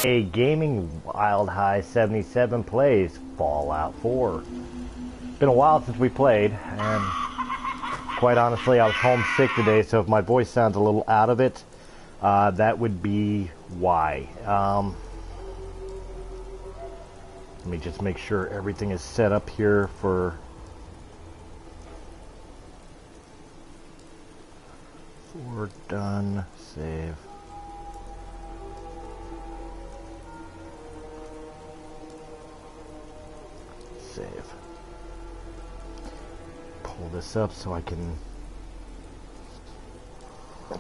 A gaming Wyldehigh77 plays Fallout 4. Been a while since we played, and quite honestly, I was homesick today, so if my voice sounds a little out of it, that would be why. Let me just make sure everything is set up here for... We're done. Save. Save. Pull this up so I can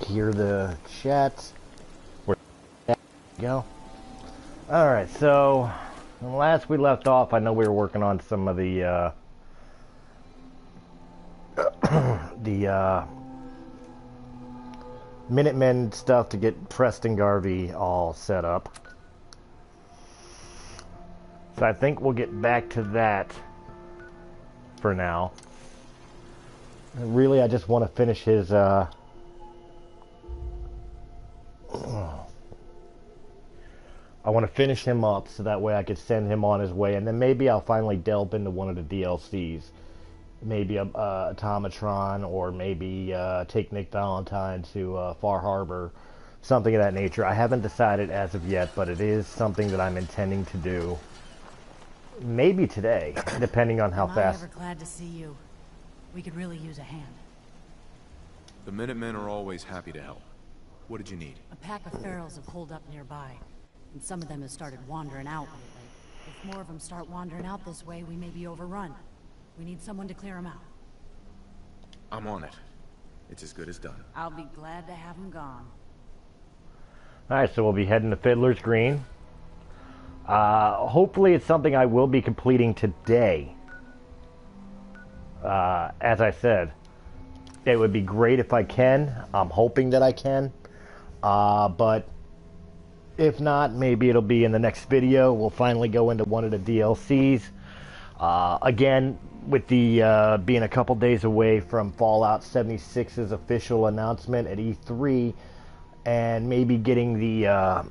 hear the chat. Where we go. Alright, so when last we left off, I know we were working on some of the Minutemen stuff to get Preston Garvey all set up. So I think we'll get back to that for now. And really, I just want to finish his I want to finish him up so that way I could send him on his way, and then maybe I'll finally delve into one of the DLCs. Maybe a Automatron, or maybe take Nick Valentine to Far Harbor, something of that nature. I haven't decided as of yet, but it is something that I'm intending to do. Maybe today, depending on how fast. I'm ever glad to see you. We could really use a hand. The Minutemen are always happy to help. What did you need? A pack of ferals have holed up nearby, and some of them have started wandering out lately. If more of them start wandering out this way, we may be overrun. We need someone to clear them out. I'm on it. It's as good as done. I'll be glad to have them gone. Alright, so we'll be heading to Fiddler's Green. Hopefully it's something I will be completing today. As I said, it would be great if I can. I'm hoping that I can. But if not, maybe it'll be in the next video. We'll finally go into one of the DLCs. Again, with the being a couple days away from Fallout 76's official announcement at E3, and maybe getting the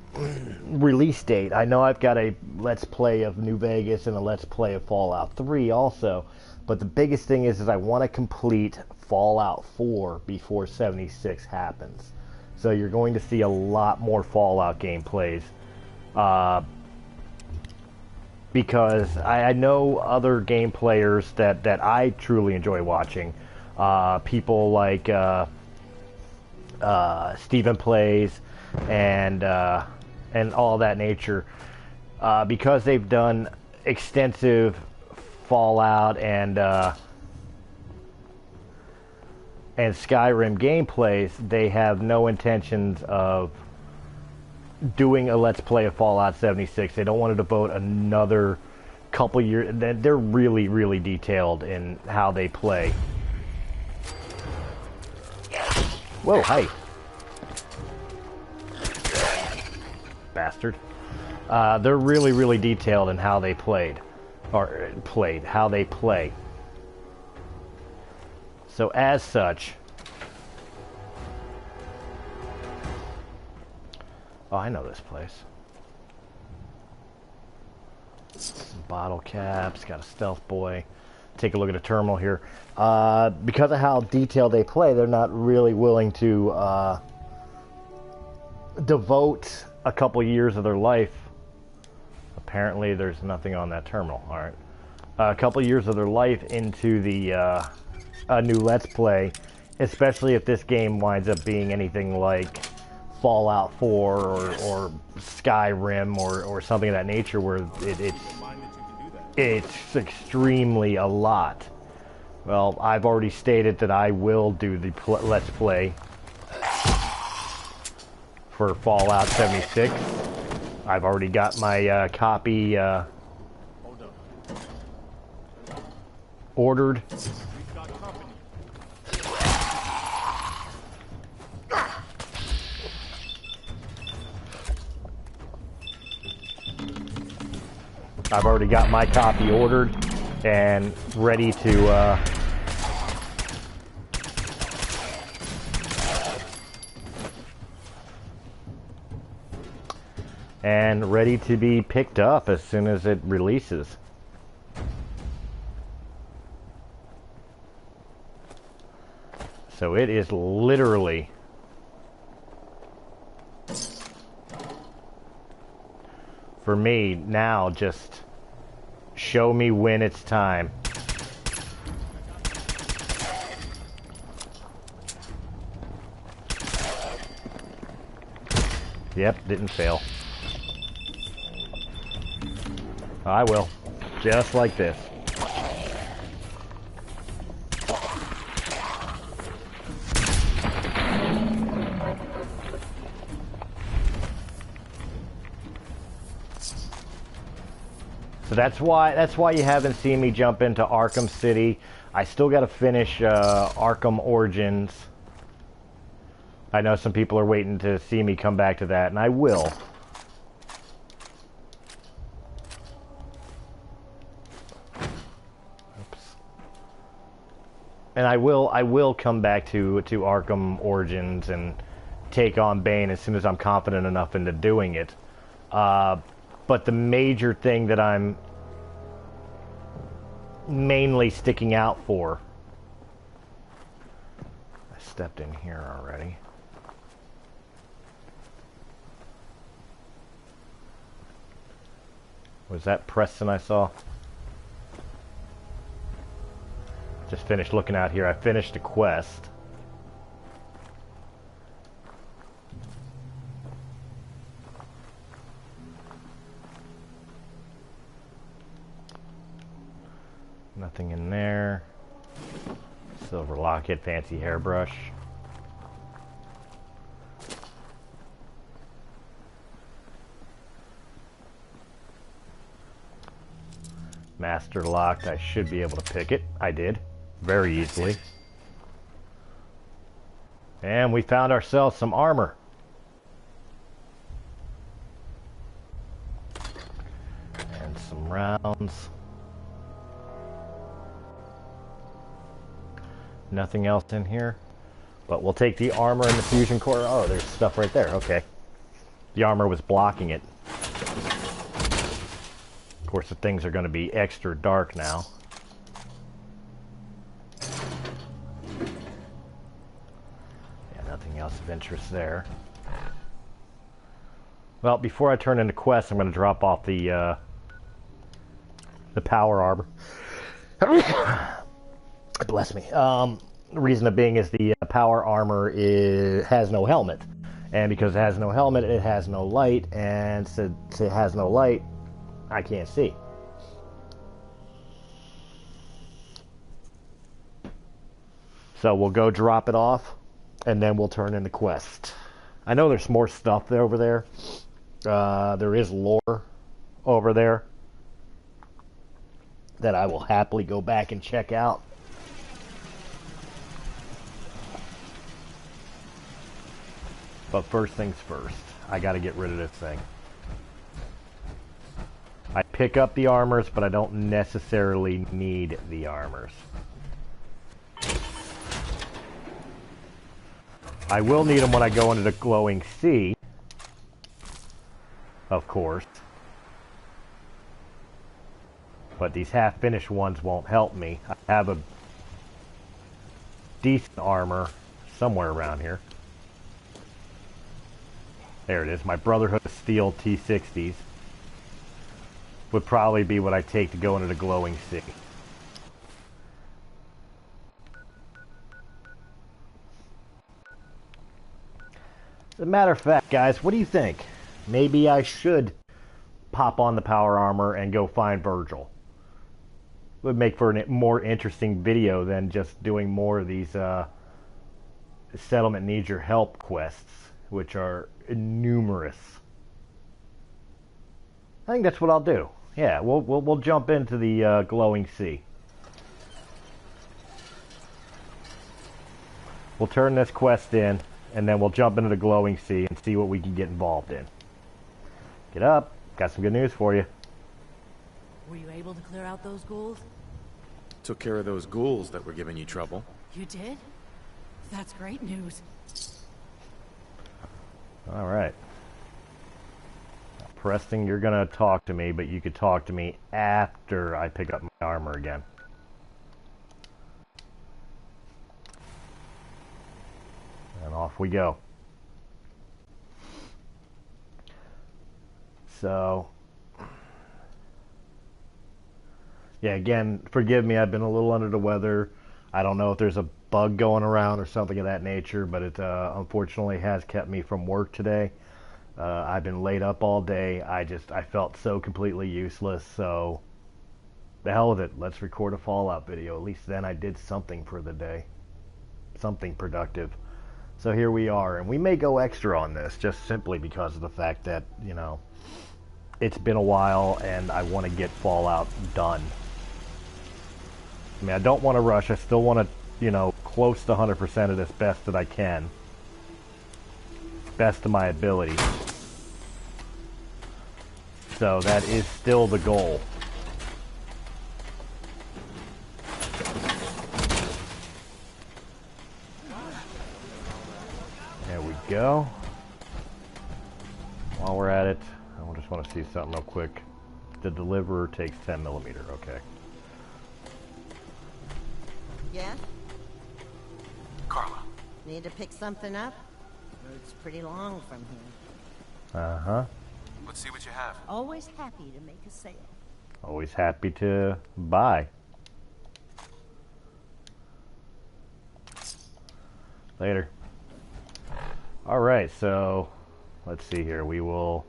release date. I know I've got a Let's Play of New Vegas and a Let's Play of Fallout 3 also, but the biggest thing is I want to complete Fallout 4 before 76 happens. So you're going to see a lot more Fallout gameplays. Because I know other game players that I truly enjoy watching. People like Stephen Plays and all that nature. Because they've done extensive Fallout and Skyrim gameplays, they have no intentions of doing a Let's Play of Fallout 76. They don't want to devote another couple years. They're really, really detailed in how they play. Whoa, hi. Bastard. They're really, really detailed in how they how they play. So as such... Oh, I know this place. Some bottle caps, got a stealth boy. Take a look at a terminal here. Because of how detailed they play, they're not really willing to devote a couple years of their life. Apparently there's nothing on that terminal. Alright. A couple years of their life into the new Let's Play, especially if this game winds up being anything like Fallout 4 or Skyrim or something of that nature, where it's extremely a lot. Well, I've already stated that I will do the Let's Play for Fallout 76. I've already got my copy ordered. I've already got my copy ordered and ready to and ready to be picked up as soon as it releases. So it is literally for me now, just show me when it's time. Yep, didn't fail. I will. Just like this. So that's why you haven't seen me jump into Arkham City. I still got to finish Arkham Origins. I know some people are waiting to see me come back to that, and I will. Oops. And I will come back to Arkham Origins and take on Bane as soon as I'm confident enough into doing it. But the major thing that I'm mainly sticking out for... I stepped in here already. Was that Preston I saw? Just finished looking out here. I finished a quest. Nothing in there. Silver locket, fancy hairbrush. Master locked. I should be able to pick it. I did. Very easily. And we found ourselves some armor. And some rounds. Nothing else in here. But we'll take the armor and the fusion core. Oh, there's stuff right there. Okay. The armor was blocking it. Of course, the things are going to be extra dark now. Yeah, nothing else of interest there. Well, before I turn into quests, I'm going to drop off the power armor. Bless me. The reason being is the power armor has no helmet. And because it has no helmet, it has no light. And since it has no light, I can't see. So we'll go drop it off, and then we'll turn in the quest. I know there's more stuff there over there. There is lore over there that I will happily go back and check out. But first things first, I got to get rid of this thing. I pick up the armors, but I don't necessarily need the armors. I will need them when I go into the glowing sea, of course. But these half-finished ones won't help me. I have a decent armor somewhere around here. There it is. My Brotherhood of Steel T60s would probably be what I take to go into the glowing sea. As a matter of fact, guys, what do you think? Maybe I should pop on the power armor and go find Virgil. Would make for a more interesting video than just doing more of these settlement needs your help quests, which are numerous. I think that's what I'll do. Yeah, we'll jump into the glowing sea. We'll turn this quest in, and then we'll jump into the glowing sea and see what we can get involved in. Get up. Got some good news for you. Were you able to clear out those ghouls? Took care of those ghouls that were giving you trouble. You did? That's great news. All right. I'll Preston, you're gonna talk to me, but you could talk to me after I pick up my armor again. And off we go. So, yeah, again, forgive me, I've been a little under the weather. I don't know if there's a bug going around or something of that nature, but it unfortunately has kept me from work today. I've been laid up all day. I felt so completely useless, so the hell with it. Let's record a Fallout video. At least then I did something for the day. Something productive. So here we are, and we may go extra on this just simply because of the fact that, you know, it's been a while and I want to get Fallout done. I mean, I don't want to rush. I still want to, you know, close to 100% of this best that I can. Best of my ability. So that is still the goal. There we go. While we're at it, I just want to see something real quick. The deliverer takes 10mm. Okay. Yeah? Carla. Need to pick something up? Road's pretty long from here. Uh-huh. Let's see what you have. Always happy to make a sale. Always happy to buy. Later. Alright, so let's see here. We will...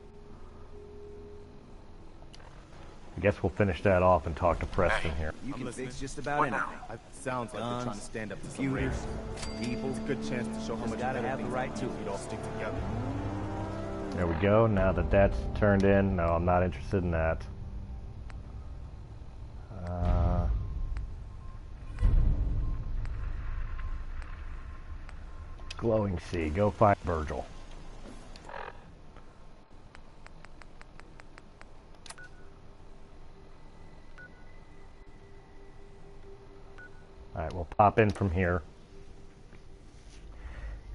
I guess we'll finish that off and talk to Preston here. You can fix just about anything. Sounds like they're trying to stand up to some computers, race. people. It's a good chance to show how much gotta have the right to if we all stick together. There we go. Now that that's turned in, no, I'm not interested in that. Glowing Sea. Go find Virgil. Alright, we'll pop in from here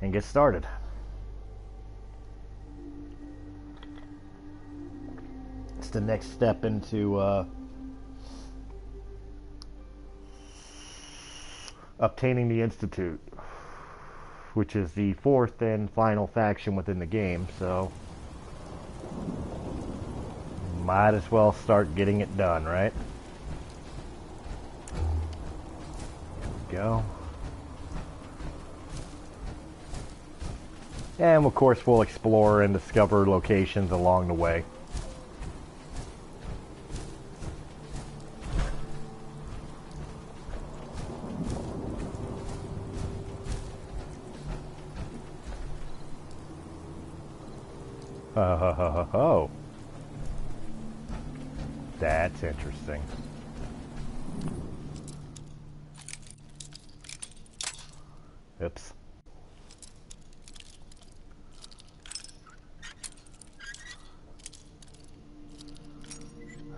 and get started. It's the next step into obtaining the Institute, which is the fourth and final faction within the game, so might as well start getting it done, right? Go. And of course we'll explore and discover locations along the way. Oh. That's interesting. Oops.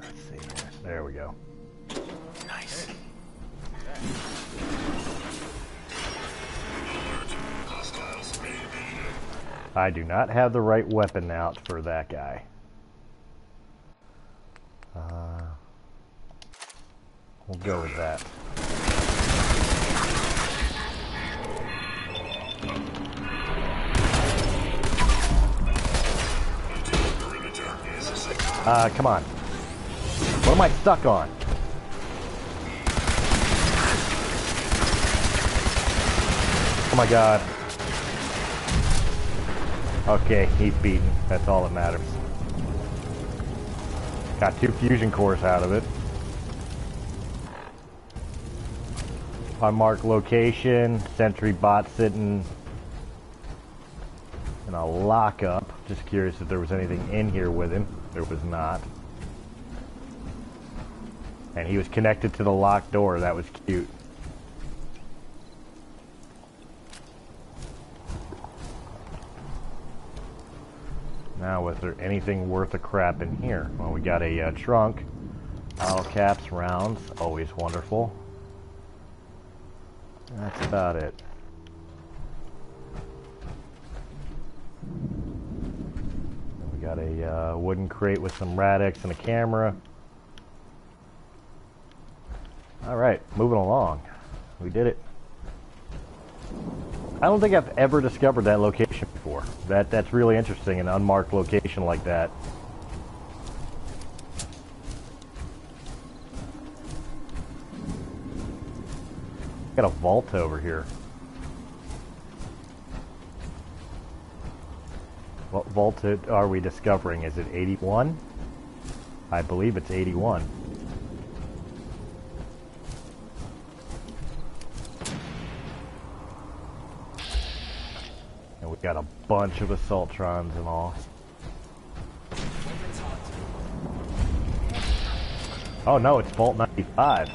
Let's see here. There we go. Nice. I do not have the right weapon out for that guy. We'll go with that. Come on. What am I stuck on? Oh my god. Okay, he's beaten. That's all that matters. Got 2 fusion cores out of it. Unmarked location, sentry bot sitting in a lockup. Just curious if there was anything in here with him. There was not. And he was connected to the locked door. That was cute. Now, was there anything worth a crap in here? Well, we got a trunk. Bottle caps, rounds. Always wonderful. That's about it. We Got a wooden crate with some Radix and a camera. Alright, moving along. We did it. I don't think I've ever discovered that location before. That's really interesting, an unmarked location like that. Got a vault over here. What vault are we discovering? Is it 81? I believe it's 81. And we got a bunch of assaultrons and all. Oh no, it's Vault 95.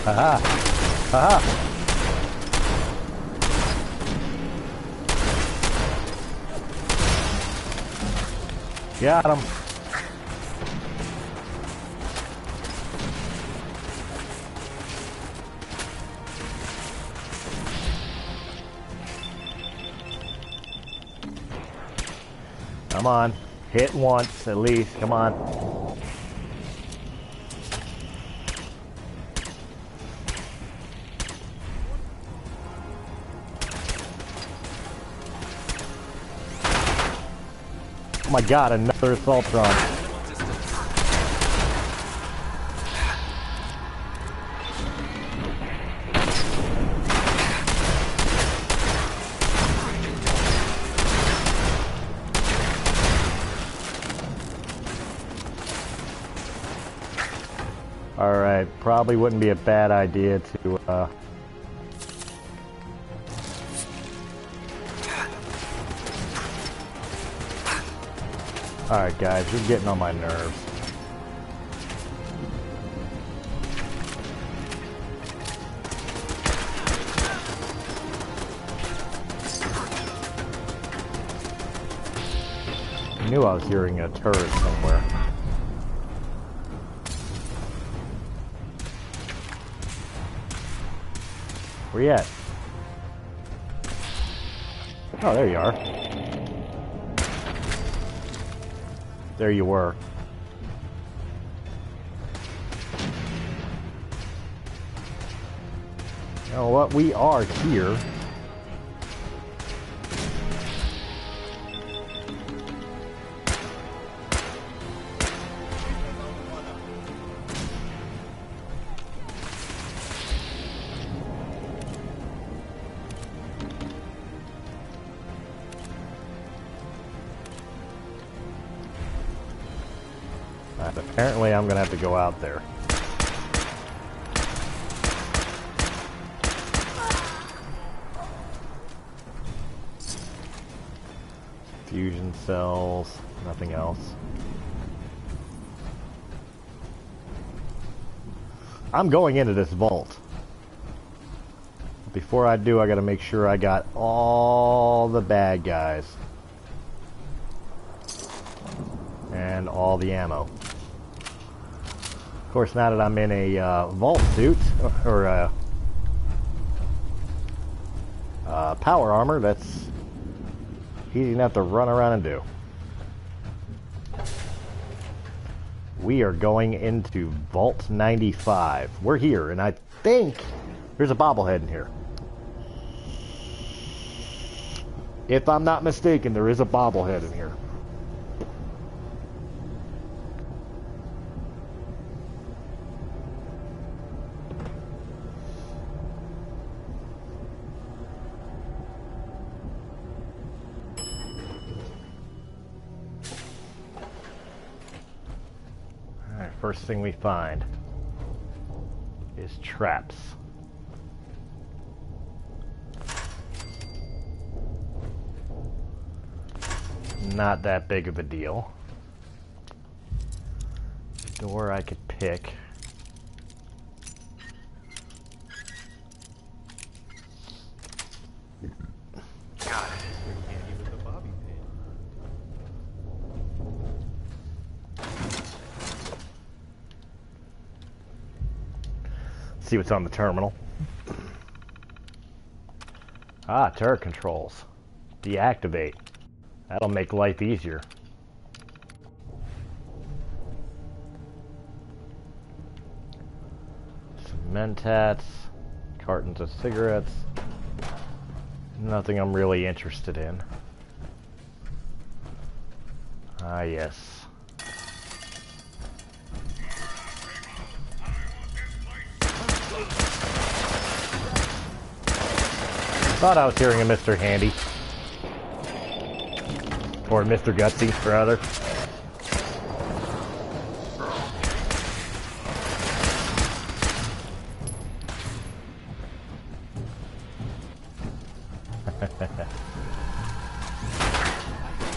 Haha! Haha! Got him! Come on. Hit once at least. Come on. Oh my god, another assaultron. Alright, probably wouldn't be a bad idea to, Alright guys, you're getting on my nerves. I knew I was hearing a turret somewhere. Where you at? Oh, there you are. There you were. You know what? We are here. Apparently I'm gonna have to go out there. Fusion cells, nothing else. I'm going into this vault. Before I do, I gotta make sure I got all the bad guys. And all the ammo. Of course, now that I'm in a vault suit, or power armor, that's easy enough to run around and do. We are going into Vault 95. We're here, and I think there's a bobblehead in here. If I'm not mistaken, there is a bobblehead in here. First thing we find is traps. Not that big of a deal. Door I could pick. See what's on the terminal. Ah, turret controls. Deactivate. That'll make life easier. Some mentats. Cartons of cigarettes. Nothing I'm really interested in. Ah, yes. Thought I was hearing a Mr. Handy. Or Mr. Gutsy, rather.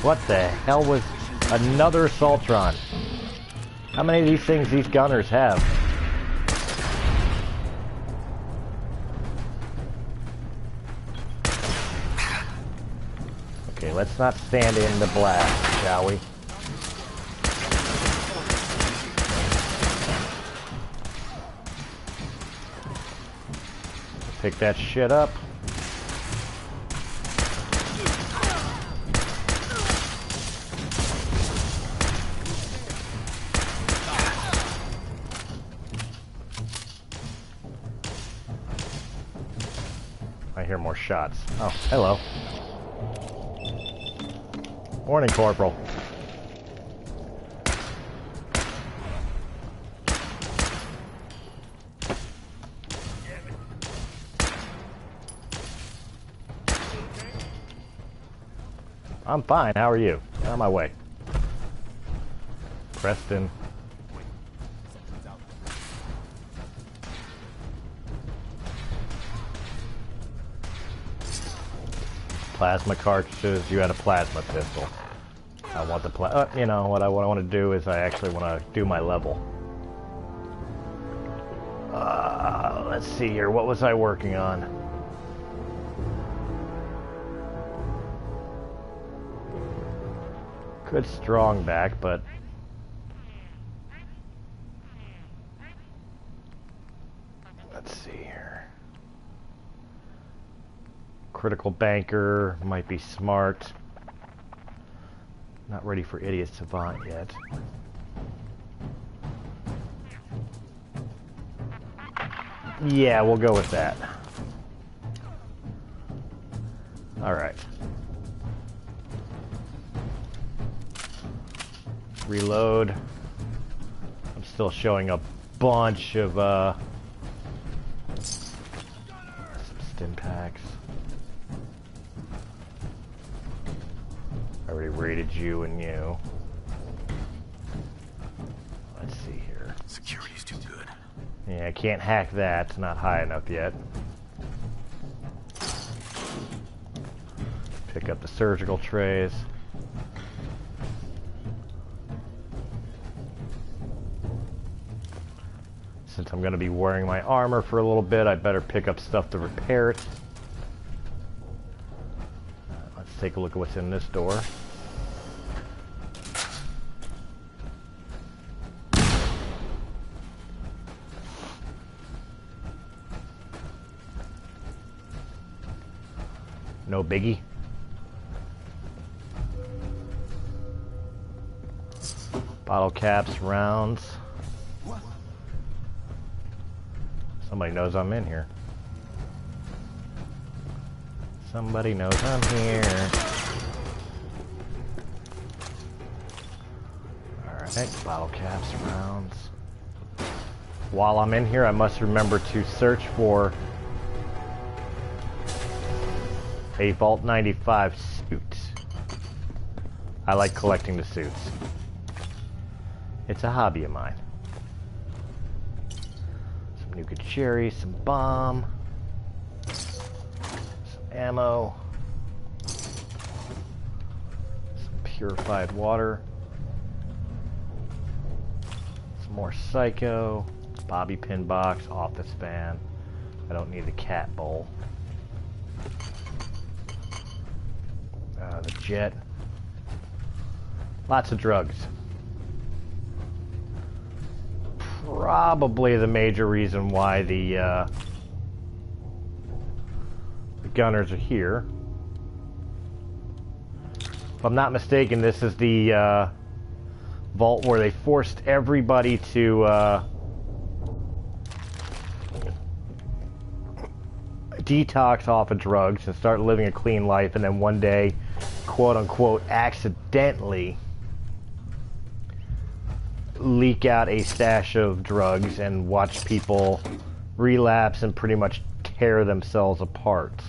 What the hell was another Assaultron? How many of these things these gunners have? Okay, let's not stand in the blast, shall we? Pick that shit up. I hear more shots. Oh, hello. Morning, Corporal. I'm fine. How are you? On my way. Preston. Plasma cartridges. You had a plasma pistol. I want the you know what I want to do is I actually want to do my level. Let's see here. What was I working on? Good strong back, but let's see here. Critical banker might be smart. Not ready for idiot savant yet. Yeah, we'll go with that. All right. Reload. I'm still showing a bunch of some stim packs. I already rated you and you. Let's see here. Security's too good. Yeah, I can't hack that. It's not high enough yet. Pick up the surgical trays. Since I'm going to be wearing my armor for a little bit, I better pick up stuff to repair it. Let's take a look at what's in this door. No biggie. Bottle caps, rounds. Somebody knows I'm in here. Somebody knows I'm here. Alright, bottle caps, rounds. While I'm in here, I must remember to search for a Vault 95 suit. I like collecting the suits. It's a hobby of mine. Some Nuka Cherry, some bomb, some ammo, some purified water, some more Psycho, bobby pin box, office fan. I don't need the cat bowl. The jet. Lots of drugs. probably the major reason why the gunners are here. If I'm not mistaken, this is the vault where they forced everybody to detox off of drugs and start living a clean life, and then one day, quote-unquote, accidentally leak out a stash of drugs and watch people relapse and pretty much tear themselves apart.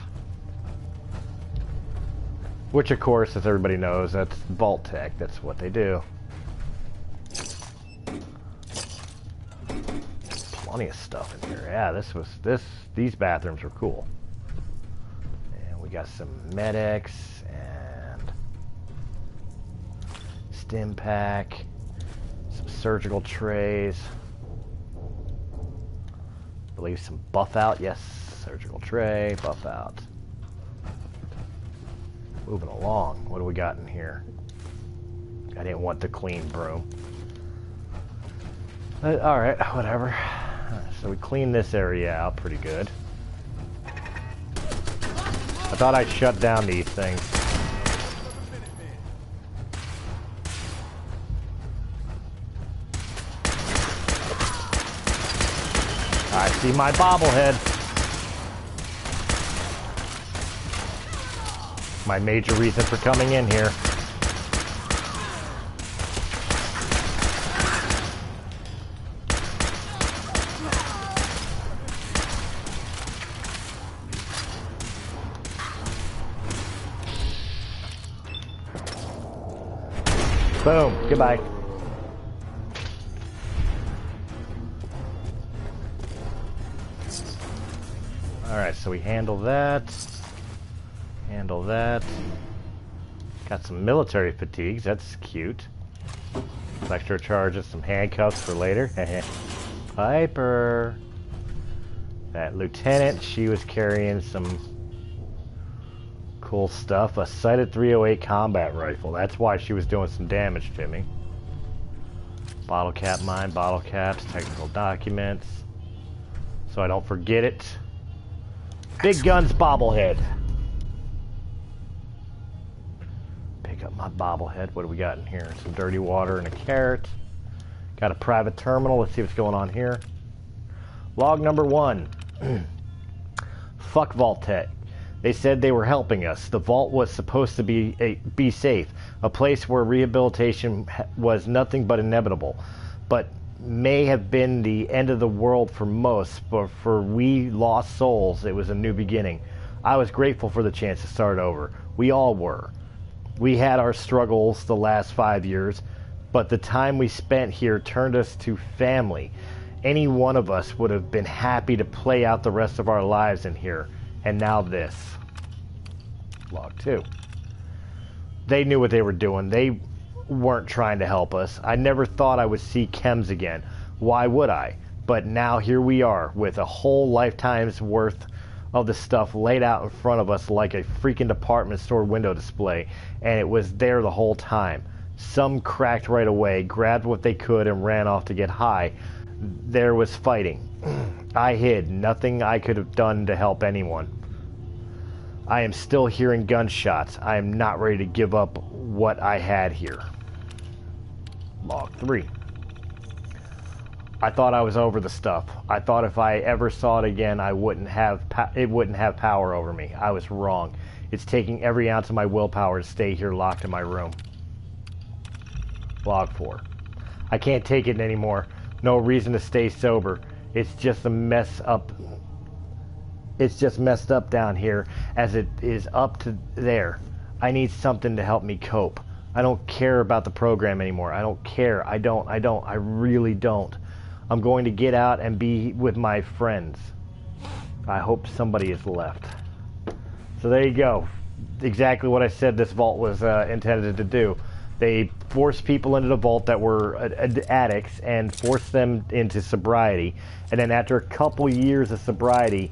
Which, of course, as everybody knows, that's vault tech. That's what they do. Plenty of stuff in here. Yeah, these bathrooms are cool. And we got some medics and stim pack, some surgical trays. I believe some buff out. Yes, surgical tray, buff out. Moving along. What do we got in here? I didn't want the clean broom. Alright, whatever. So we cleaned this area out pretty good. I thought I'd shut down these things. I see my bobblehead. My major reason for coming in here. Boom. Goodbye. Alright, so we handle that. Handle that. Got some military fatigues. That's cute. Some extra charges, some handcuffs for later. Piper. That lieutenant, she was carrying some cool stuff. A sighted 308 combat rifle. That's why she was doing some damage to me. Bottle cap mine, bottle caps, technical documents. So I don't forget it. Big Guns bobblehead. Pick up my bobblehead. What do we got in here? Some dirty water and a carrot. Got a private terminal. Let's see what's going on here. Log number 1. Fuck Vault Tech. They said they were helping us. The vault was supposed to be safe, a place where rehabilitation was nothing but inevitable, but may have been the end of the world for most, but for we lost souls, it was a new beginning. I was grateful for the chance to start over. We all were. We had our struggles the last 5 years, but the time we spent here turned us to family. Any one of us would have been happy to play out the rest of our lives in here. And now this. Log 2. They knew what they were doing. They weren't trying to help us. I never thought I would see chems again. Why would I? But now here we are with a whole lifetime's worth of the stuff laid out in front of us like a freaking department store window display. And it was there the whole time. Some cracked right away, grabbed what they could and ran off to get high. There was fighting. I hid. Nothing I could have done to help anyone. I am still hearing gunshots. I am not ready to give up what I had here. Log 3. I thought I was over the stuff. I thought if I ever saw it again, it wouldn't have power over me. I was wrong. It's taking every ounce of my willpower to stay here locked in my room. Log 4. I can't take it anymore. No reason to stay sober. It's just a mess up. It's just messed up down here as it is up to there. I need something to help me cope. I don't care about the program anymore. I don't care. I really don't. I'm going to get out and be with my friends. I hope somebody is left. So there you go. Exactly what I said this vault was intended to do. They forced people into the vault that were addicts and forced them into sobriety. And then after a couple years of sobriety,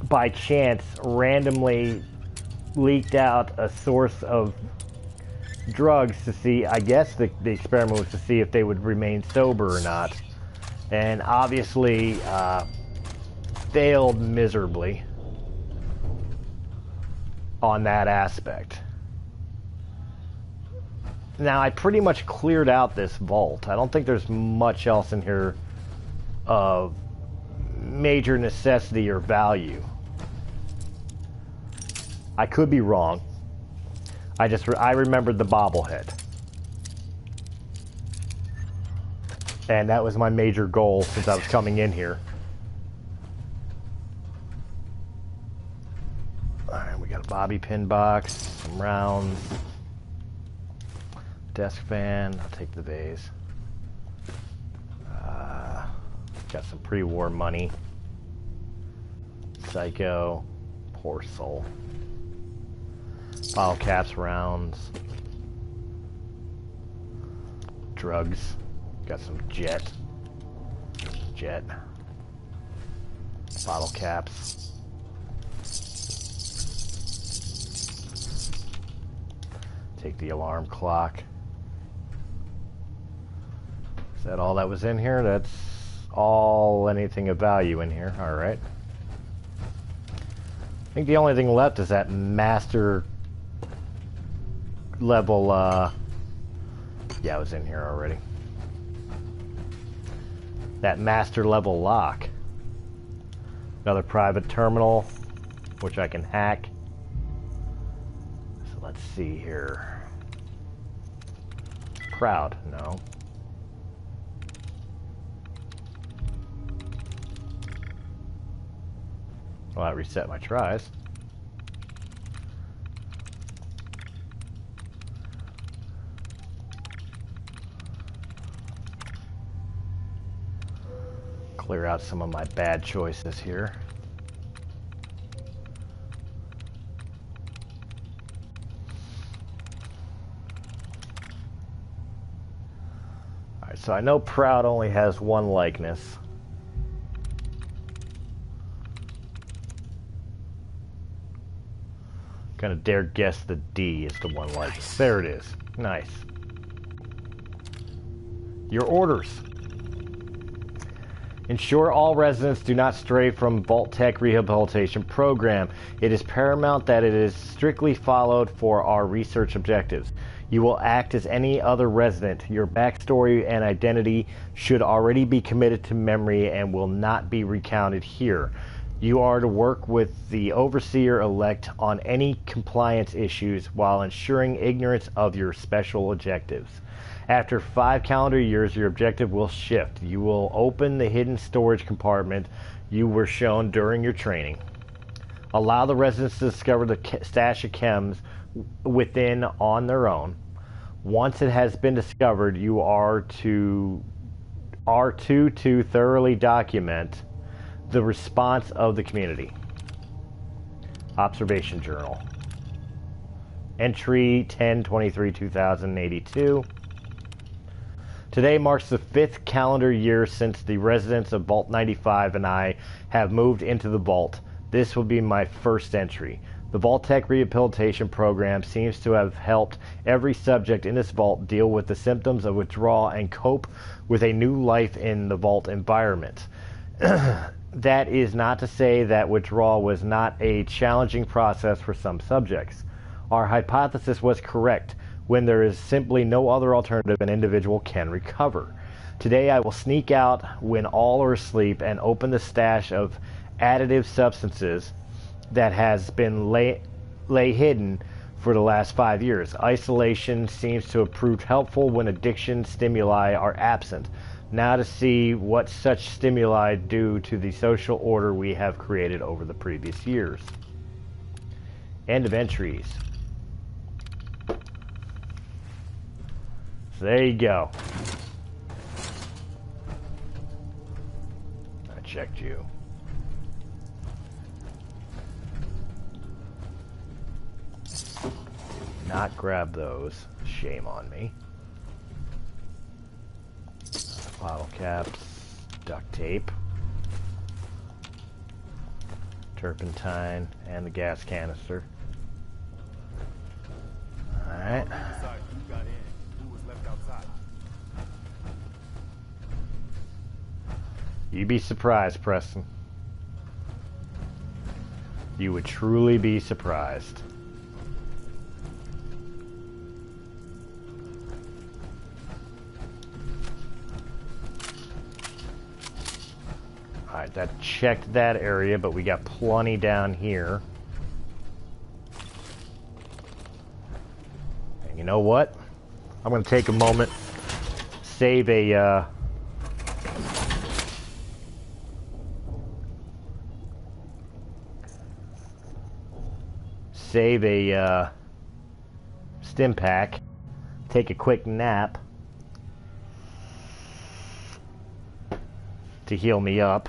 by chance, randomly leaked out a source of drugs to see, I guess the experiment was to see if they would remain sober or not. And obviously, failed miserably on that aspect. Now, I pretty much cleared out this vault. I don't think there's much else in here of major necessity or value. I could be wrong. I remembered the bobblehead. And that was my major goal since I was coming in here. Alright, we got a bobby pin box, some rounds, desk fan, I'll take the vase. Got some pre-war money. Psycho, poor soul. Bottle caps, rounds, drugs. Got some jet, bottle caps. Take the alarm clock. Is that all that was in here? That's all, anything of value in here. All right. I think the only thing left is that master level, yeah, it was in here already. That master level lock. Another private terminal, which I can hack. So let's see here. Crowd, no. Well, that reset my tries. Clear out some of my bad choices here. Alright, so I know Proud only has one likeness. Gonna dare guess the D is the one likeness. Nice. There it is. Nice. Your orders. Ensure all residents do not stray from Vault-Tec Rehabilitation Program. It is paramount that it is strictly followed for our research objectives. You will act as any other resident. Your backstory and identity should already be committed to memory and will not be recounted here. You are to work with the Overseer-elect on any compliance issues while ensuring ignorance of your special objectives. After 5 calendar years, your objective will shift. You will open the hidden storage compartment you were shown during your training. Allow the residents to discover the stash of chems within on their own. Once it has been discovered, you are to thoroughly document the response of the community. Observation Journal. Entry 10/23/2082. Today marks the 5th calendar year since the residents of Vault 95 and I have moved into the vault. This will be my first entry. The Vault-Tec Rehabilitation Program seems to have helped every subject in this vault deal with the symptoms of withdrawal and cope with a new life in the vault environment. That is not to say that withdrawal was not a challenging process for some subjects. Our hypothesis was correct. When there is simply no other alternative, an individual can recover. Today I will sneak out when all are asleep and open the stash of additive substances that has been lay hidden for the last 5 years. Isolation seems to have proved helpful when addiction stimuli are absent. Now to see what such stimuli do to the social order we have created over the previous years. End of entries. So there you go. I checked you. Not grab those. Shame on me. Bottle caps, duct tape, turpentine, and the gas canister. Alright. You'd be surprised, Preston. You would truly be surprised. Alright, that checked that area, but we got plenty down here. And you know what? I'm going to take a moment, save a, stim pack, take a quick nap to heal me up.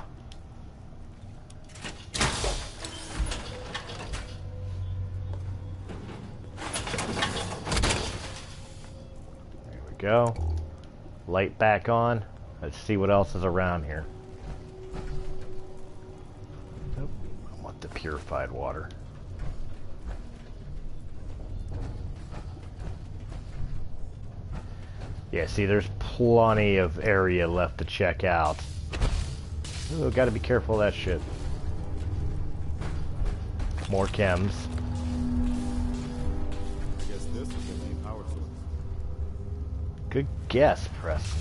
There we go. Light back on. Let's see what else is around here. Nope. I want the purified water. Yeah, see, there's plenty of area left to check out. Ooh, gotta be careful of that shit. More chems. I guess this is the main power source. Good guess, Preston.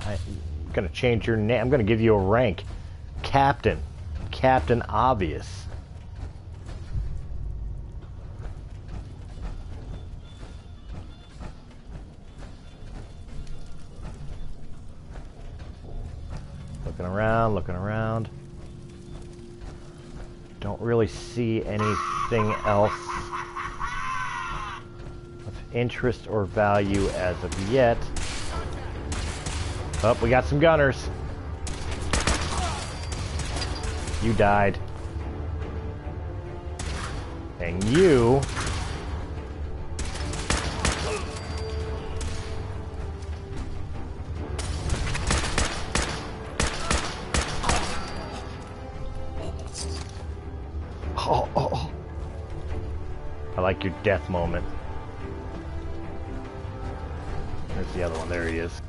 I'm gonna change your name. I'm gonna give you a rank. Captain. Captain Obvious. Looking around. Don't really see anything else of interest or value as of yet. Oh, we got some gunners. You died. And you... Oh. I like your death moment. There's the other one. There he is.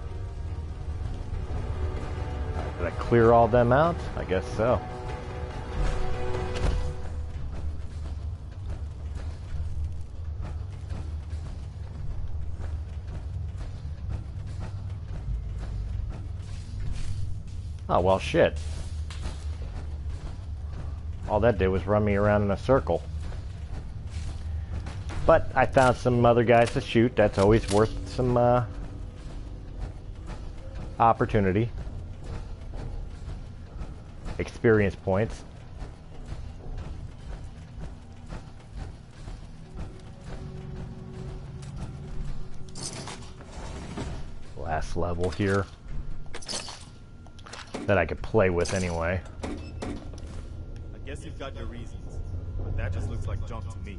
Did I clear all them out? I guess so. Oh, well, shit. All that did was run me around in a circle. But I found some other guys to shoot. That's always worth some opportunity. Experience points. Last level here that I could play with anyway. I guess you've got your reasons, but that just looks like junk to me.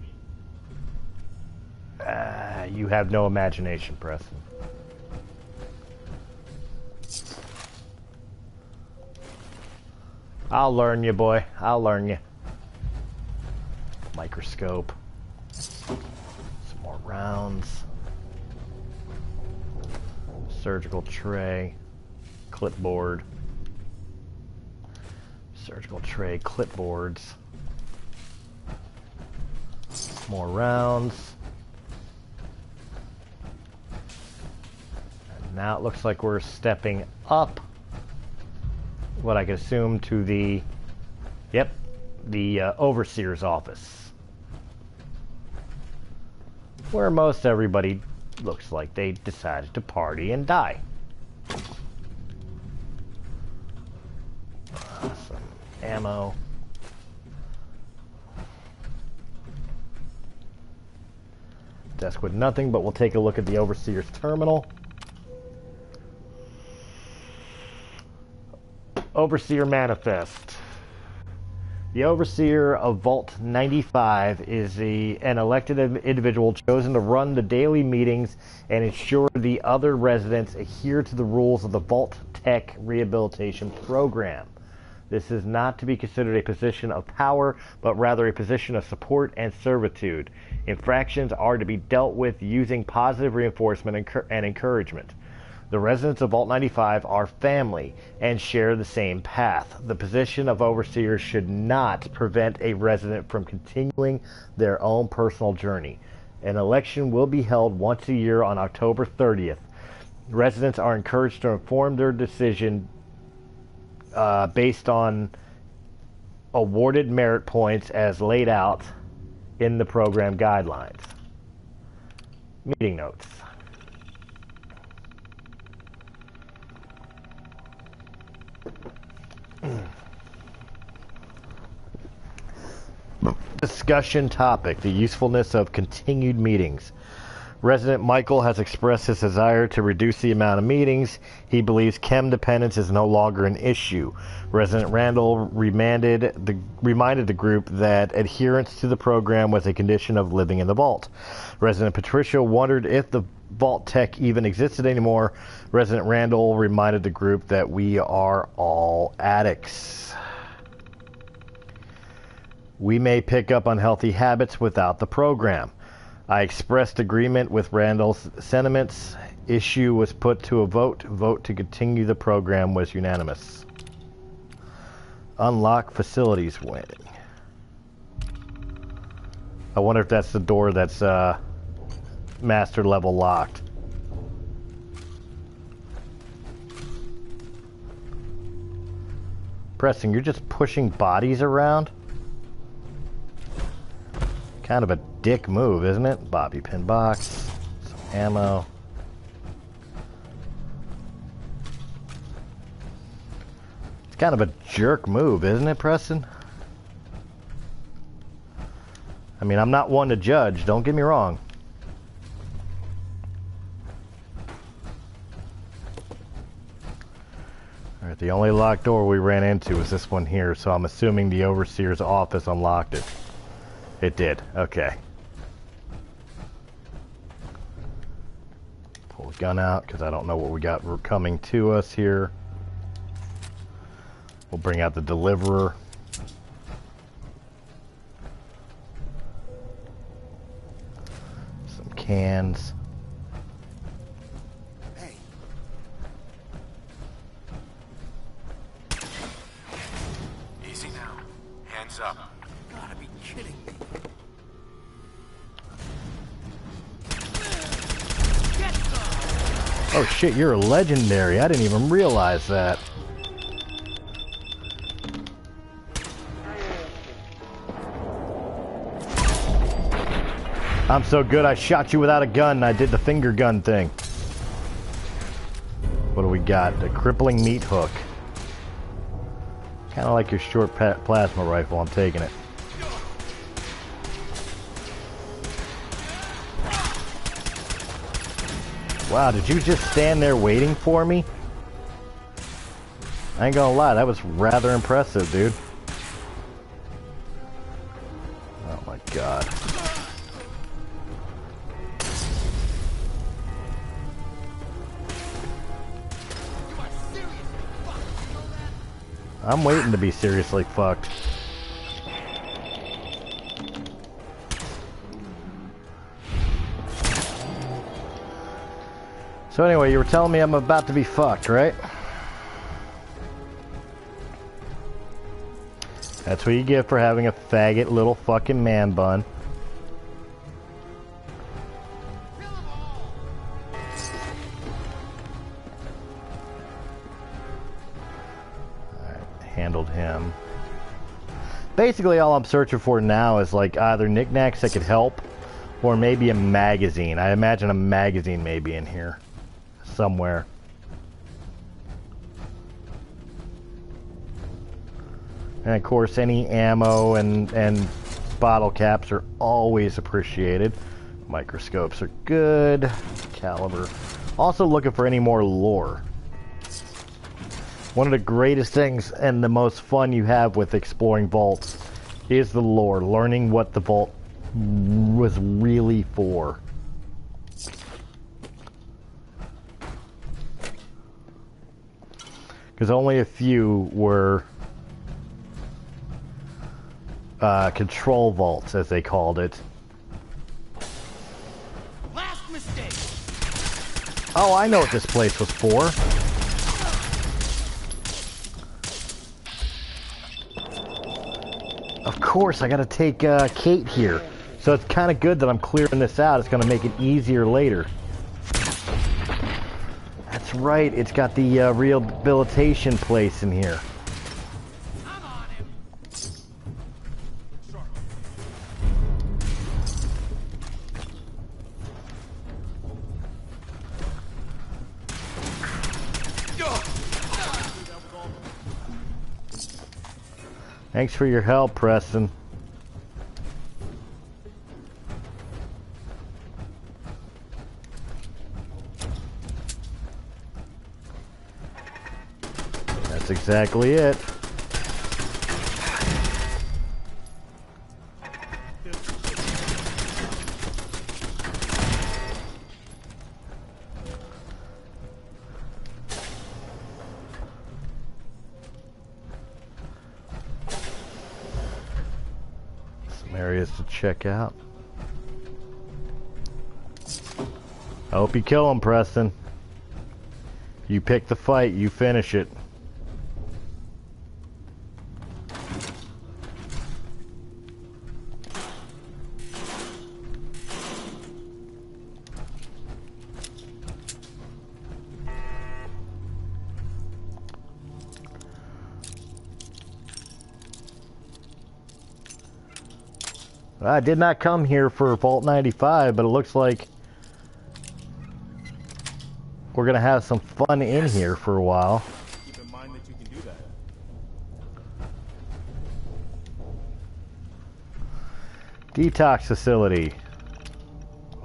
You have no imagination, Preston. I'll learn you, boy. I'll learn you. Microscope. Some more rounds. Surgical tray. Clipboard. Surgical tray, clipboards. More rounds. And now it looks like we're stepping up what I could assume to the, yep, the overseer's office. Where most everybody looks like they decided to party and die. Some ammo. Desk with nothing, but we'll take a look at the overseer's terminal. Overseer Manifest. The Overseer of Vault 95 is an elected individual chosen to run the daily meetings and ensure the other residents adhere to the rules of the Vault Tech Rehabilitation Program. This is not to be considered a position of power, but rather a position of support and servitude. Infractions are to be dealt with using positive reinforcement and encouragement. The residents of Vault 95 are family and share the same path. The position of overseer should not prevent a resident from continuing their own personal journey. An election will be held once a year on October 30th. Residents are encouraged to inform their decision based on awarded merit points as laid out in the program guidelines. Meeting notes. Discussion topic: the usefulness of continued meetings. Resident Michael has expressed his desire to reduce the amount of meetings. He believes chem dependence is no longer an issue. Resident Randall reminded the group that adherence to the program was a condition of living in the vault. Resident Patricia wondered if the vault tech even existed anymore. Resident Randall reminded the group that we are all addicts. We may pick up unhealthy habits without the program. I expressed agreement with Randall's sentiments. Issue was put to a vote. Vote to continue the program was unanimous. Unlock facilities wing. I wonder if that's the door that's master level locked. Preston, you're just pushing bodies around? Kind of a dick move, isn't it? Bobby pin box, some ammo. It's kind of a jerk move, isn't it, Preston? I mean, I'm not one to judge, don't get me wrong. Alright, the only locked door we ran into was this one here, so I'm assuming the Overseer's office unlocked it. It did. Okay. Pull the gun out because I don't know what we got coming to us here. We'll bring out the deliverer. Some cans. Hey. Easy now. Hands up. Gotta be kidding me. Oh shit, you're a legendary. I didn't even realize that. I'm so good I shot you without a gun and I did the finger gun thing. What do we got? A crippling meat hook. Kind of like your short plasma rifle. I'm taking it. Wow, did you just stand there waiting for me? I ain't gonna lie, that was rather impressive, dude. Oh my god. I'm waiting to be seriously fucked. So anyway, you were telling me I'm about to be fucked, right? That's what you get for having a faggot little fucking man bun. Alright, handled him. Basically all I'm searching for now is like either knickknacks that could help or maybe a magazine. I imagine a magazine may be in here somewhere. And of course any ammo and bottle caps are always appreciated. Microscopes are good. Caliber. Also looking for any more lore. One of the greatest things and the most fun you have with exploring vaults is the lore. Learning what the vault was really for. Because only a few were control vaults, as they called it. Last mistake. Oh, I know what this place was for. Of course, I gotta take Kate here. So it's kind of good that I'm clearing this out. It's gonna make it easier later. That's right, it's got the rehabilitation place in here. I'm on him. Thanks for your help, Preston. That's exactly it. Some areas to check out. I hope you kill him, Preston. You pick the fight, you finish it. I did not come here for Vault 95, but it looks like we're going to have some fun in here for a while. Keep in mind that you can do that. Detox facility.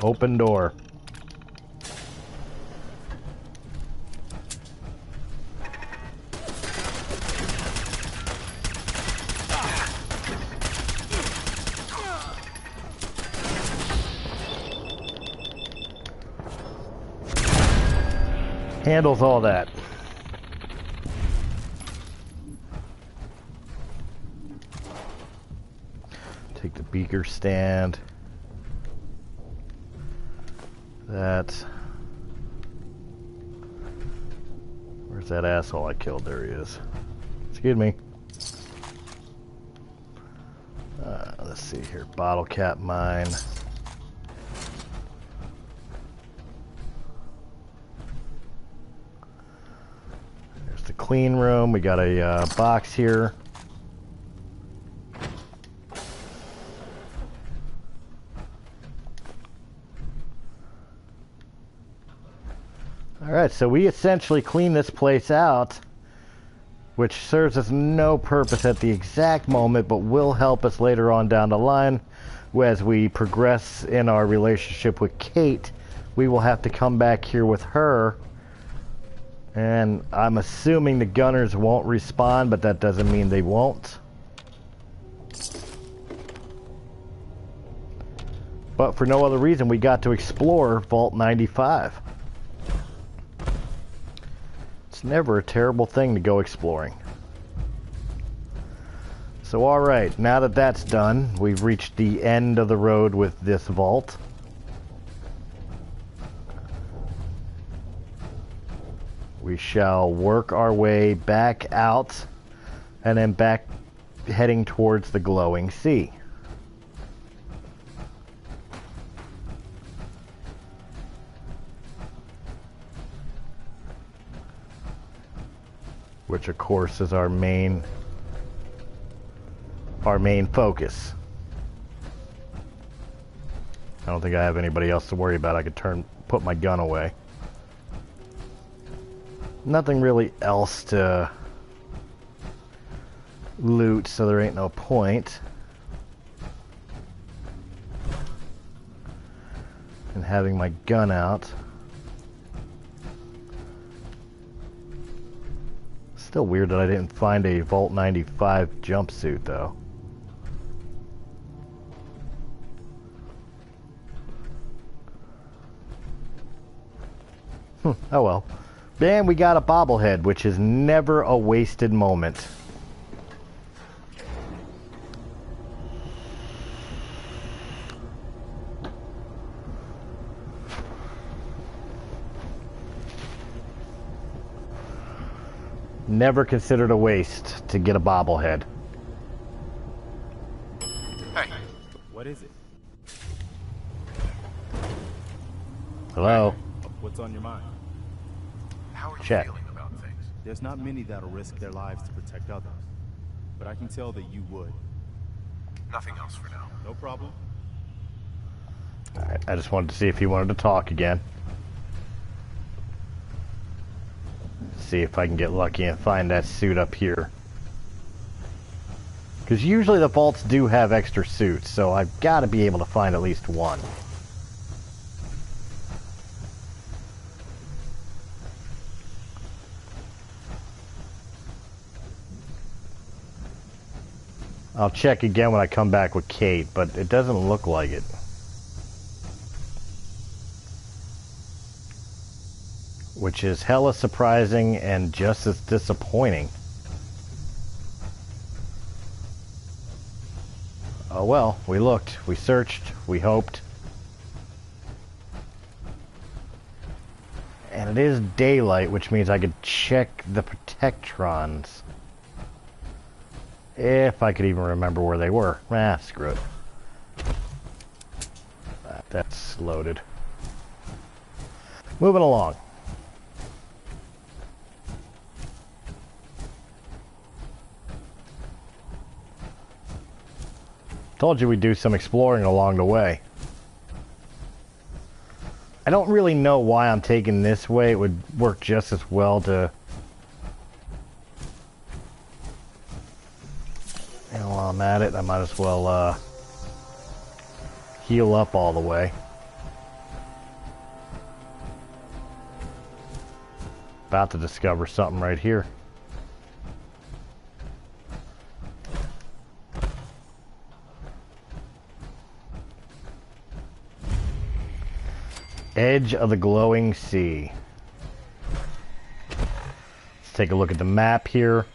Open door. Handles all that. Take the beaker stand. That. Where's that asshole I killed? There he is. Excuse me. Let's see here. Bottle cap mine. Clean room. We got a box here. Alright, so we essentially clean this place out, which serves us no purpose at the exact moment, but will help us later on down the line. As we progress in our relationship with Kate, we will have to come back here with her. And I'm assuming the gunners won't respawn, but that doesn't mean they won't. But for no other reason, we got to explore Vault 95. It's never a terrible thing to go exploring. So alright, now that that's done, we've reached the end of the road with this vault. We shall work our way back out and then back heading towards the glowing sea. Which of course is our main focus. I don't think I have anybody else to worry about. I could put my gun away. Nothing really else to loot, so there ain't no point in having my gun out. Still weird that I didn't find a Vault 95 jumpsuit, though. Oh well. And we got a bobblehead, which is never a wasted moment. Never considered a waste to get a bobblehead. Hey, What is it? Hello? What's on your mind? how are you Check. feeling about things? There's not many that'll risk their lives to protect others. But I can tell that you would. Nothing else for now. No problem. Alright, I just wanted to see if he wanted to talk again. See if I can get lucky and find that suit up here. Because usually the vaults do have extra suits, so I've got to be able to find at least one. I'll check again when I come back with Kate, but it doesn't look like it. Which is hella surprising and just as disappointing. Oh well, we looked, we searched, we hoped. And it is daylight, which means I could check the protectrons. If I could even remember where they were. Ah, screw it. That's loaded. Moving along. Told you we'd do some exploring along the way. I don't really know why I'm taking this way. It would work just as well to... And while I'm at it, I might as well heal up all the way. About to discover something right here. Edge of the glowing sea. Let's take a look at the map here.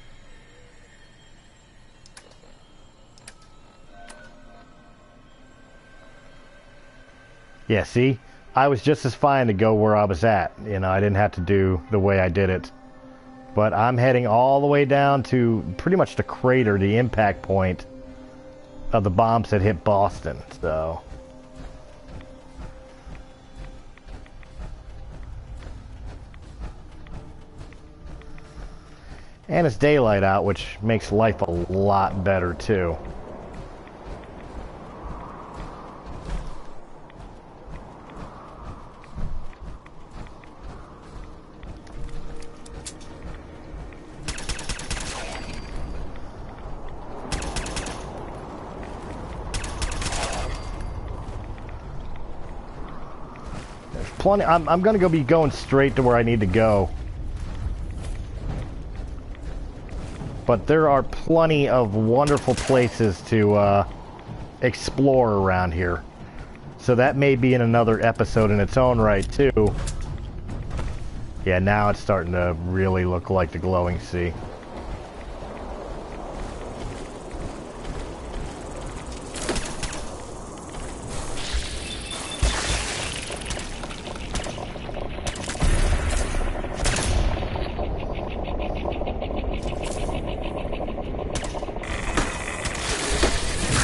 Yeah, see? I was just as fine to go where I was at. You know, I didn't have to do the way I did it. But I'm heading all the way down to pretty much the crater, the impact point of the bombs that hit Boston, so... And it's daylight out, which makes life a lot better, too. There's plenty. I'm going to be going straight to where I need to go. But there are plenty of wonderful places to explore around here. So that may be in another episode in its own right, too. Yeah, now it's starting to really look like the glowing sea.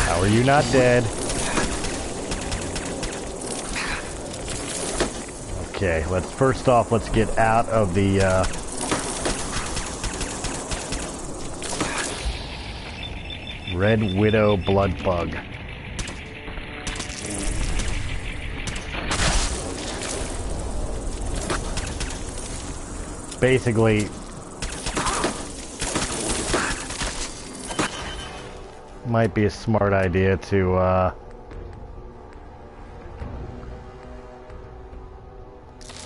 How are you not dead? Okay, let's get out of the Red Widow blood bug. Basically, might be a smart idea to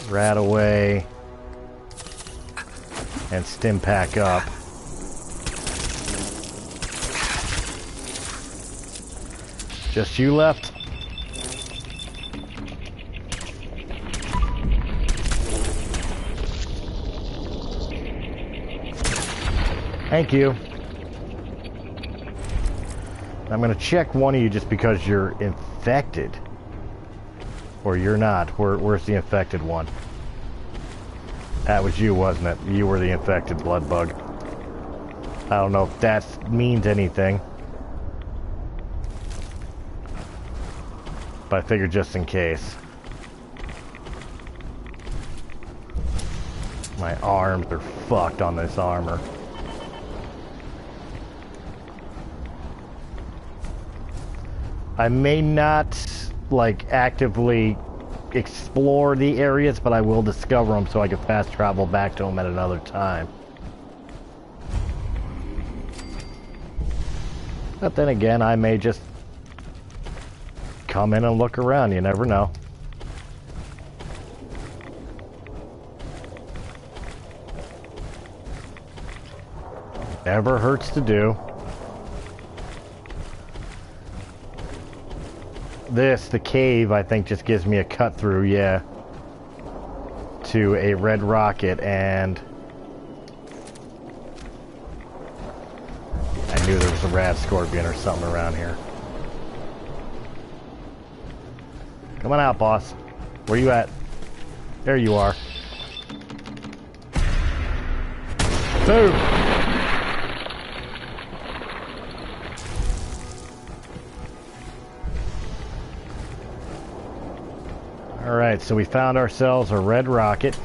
rat away and stim pack up. Just you left? Thank you. I'm going to check one of you just because you're infected. Or you're not. Where's the infected one? That was you, wasn't it? You were the infected blood bug. I don't know if that means anything. But I figured just in case. My arms are fucked on this armor. I may not, like, actively explore the areas, but I will discover them so I can fast travel back to them at another time. But then again, I may just come in and look around. You never know. Never hurts to do. The cave, I think, just gives me a cut through, yeah, to a red rocket, and I knew there was a rad scorpion or something around here. Come on out, boss. Where you at? There you are. Boom! Alright, so we found ourselves a red rocket.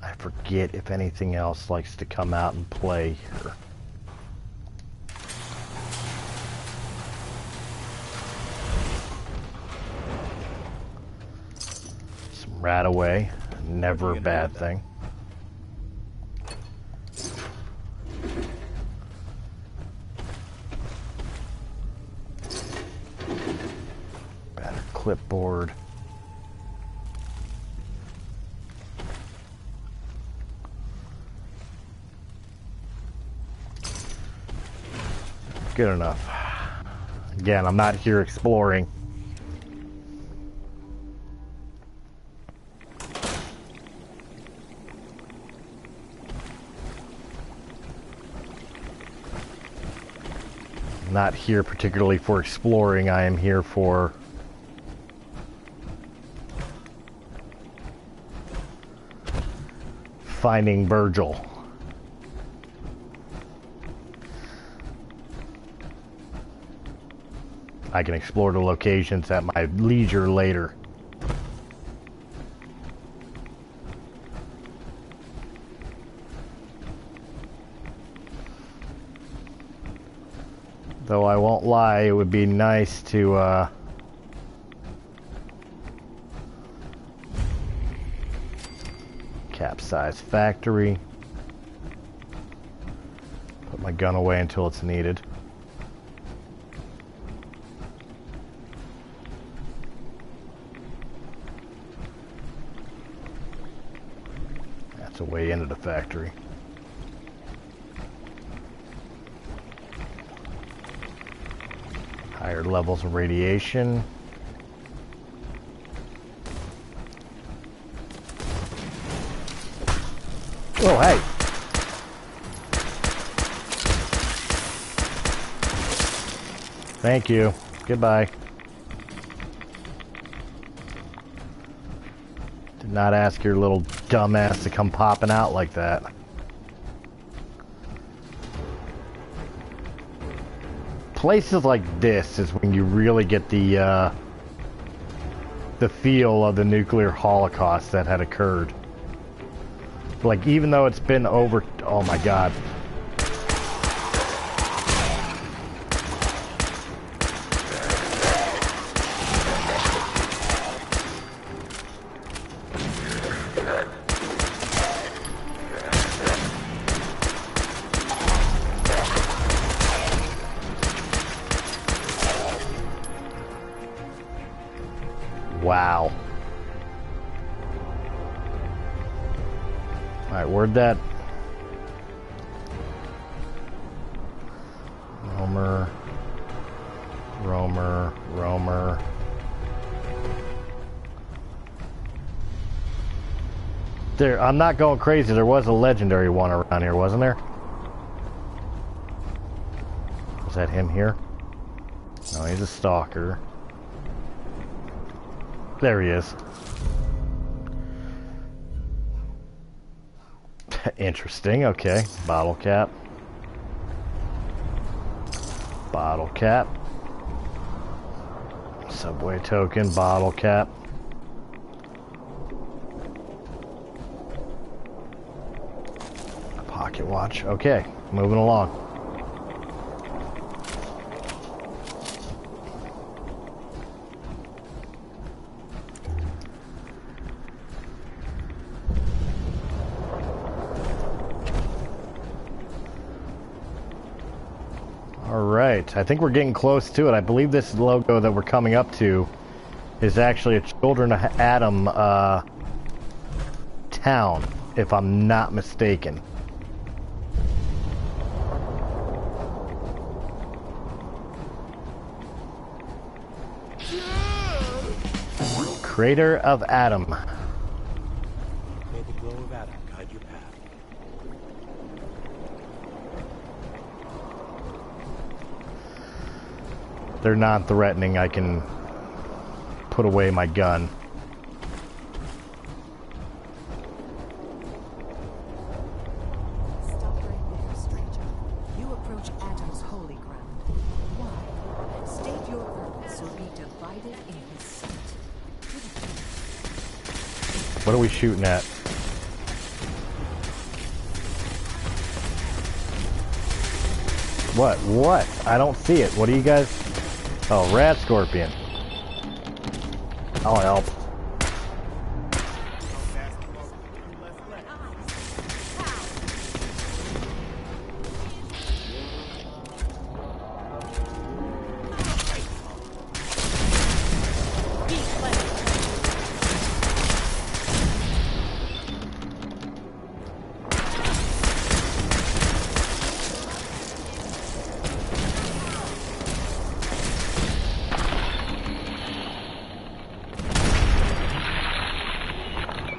I forget if anything else likes to come out and play here. Some rat away, never a bad thing. Clipboard. Good enough. Again, I'm not here exploring. I'm not here particularly for exploring. I am here for finding Virgil. I can explore the locations at my leisure later. Though I won't lie, it would be nice to capsize factory. Put my gun away until it's needed. That's a way into the factory. Higher levels of radiation. Oh, hey. Thank you. Goodbye. Did not ask your little dumbass to come popping out like that. Places like this is when you really get the feel of the nuclear holocaust that had occurred. Like, even though it's been over... Oh my god. Wow. Alright, where'd that... Roamer. There, I'm not going crazy. There was a legendary one around here, wasn't there? Was that him here? Oh, he's a stalker. There he is. Interesting, okay. Bottle cap. Bottle cap. Subway token, bottle cap. Pocket watch. Okay, moving along. Alright, I think we're getting close to it. I believe this logo that we're coming up to is actually a Children of Adam town, if I'm not mistaken. Crater of Adam. May the glow of Adam guide your path. They're not threatening. I can put away my gun. Stop right there, stranger. You approach Adam's holy ground. Why? State your purpose or be divided in his sight. What are we shooting at? What? What? I don't see it. What do you guys... Oh, rat scorpion. I'll help.